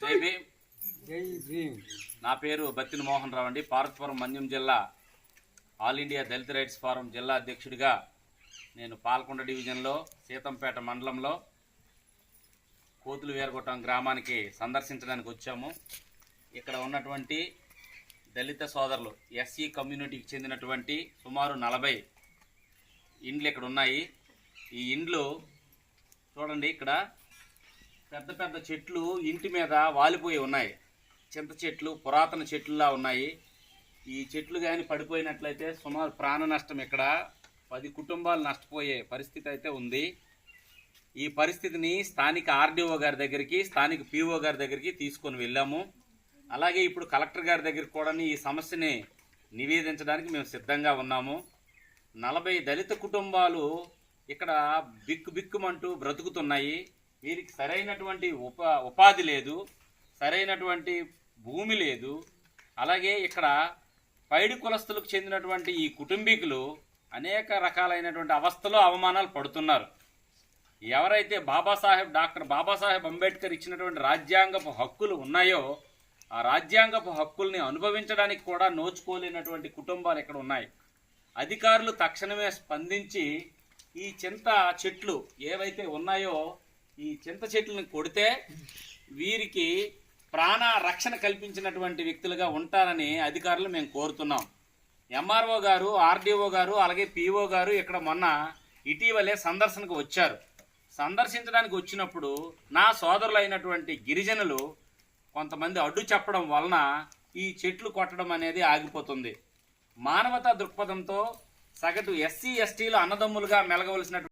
జై భీమ్. జై భీమ్. నా పేరు బత్తిన మోహన్ రావు అండి. పార్వతీపురం మన్యం జిల్లా ఆల్ ఇండియా దళిత రైట్స్ ఫోరం జిల్లా అధ్యక్షుడిగా నేను పాల్కొండ డివిజన్లో సీతంపేట మండలంలో కోతులు వేరగొట్టం గ్రామానికి సందర్శించడానికి వచ్చాము. ఇక్కడ ఉన్నటువంటి దళిత సోదరులు ఎస్సీ కమ్యూనిటీకి చెందినటువంటి సుమారు 40 ఇండ్లు ఇక్కడ ఉన్నాయి. ఈ ఇండ్లు చూడండి, ఇక్కడ పెద్ద పెద్ద చెట్లు ఇంటి మీద వాలిపోయి ఉన్నాయి. చింత చెట్లు పురాతన చెట్లులా ఉన్నాయి. ఈ చెట్లు కానీ పడిపోయినట్లయితే సుమారు ప్రాణ నష్టం, ఇక్కడ 10 కుటుంబాలు నష్టపోయే పరిస్థితి అయితే ఉంది. ఈ పరిస్థితిని స్థానిక ఆర్డీఓ గారి దగ్గరికి, స్థానిక పీఓ గారి దగ్గరికి తీసుకొని వెళ్ళాము. అలాగే ఇప్పుడు కలెక్టర్ గారి దగ్గరికి కూడా ఈ సమస్యని నివేదించడానికి మేము సిద్ధంగా ఉన్నాము. 40 దళిత కుటుంబాలు ఇక్కడ బిక్కుమంటూ బ్రతుకుతున్నాయి. వీరికి సరైనటువంటి ఉపాధి లేదు, సరైనటువంటి భూమి లేదు. అలాగే ఇక్కడ పైడి కులస్తులకు చెందినటువంటి ఈ కుటుంబీకులు అనేక రకాలైనటువంటి అవస్థలు అవమానాలు పడుతున్నారు. ఎవరైతే డాక్టర్ బాబాసాహెబ్ అంబేద్కర్ ఇచ్చినటువంటి రాజ్యాంగపు హక్కులు ఉన్నాయో ఆ రాజ్యాంగపు హక్కుల్ని అనుభవించడానికి కూడా నోచుకోలేనటువంటి కుటుంబాలు ఇక్కడ ఉన్నాయి. అధికారులు తక్షణమే స్పందించి ఈ చింత చెట్లు ఏవైతే ఉన్నాయో ఈ చింత చెట్లను కొడితే వీరికి ప్రాణ రక్షణ కల్పించినటువంటి వ్యక్తులుగా ఉంటారని అధికారులు మేము కోరుతున్నాం. ఎంఆర్ఓ గారు, ఆర్డీఓ గారు, అలాగే పీఓ గారు ఇక్కడ మొన్న ఇటీవలే సందర్శనకు వచ్చారు. సందర్శించడానికి వచ్చినప్పుడు నా సోదరులైనటువంటి గిరిజనులు కొంతమంది అడ్డు చెప్పడం వలన ఈ చెట్లు కొట్టడం అనేది ఆగిపోతుంది. మానవతా దృక్పథంతో సగటు ఎస్సీ ఎస్టీలు అన్నదమ్ములుగా మెలగవలసినటువంటి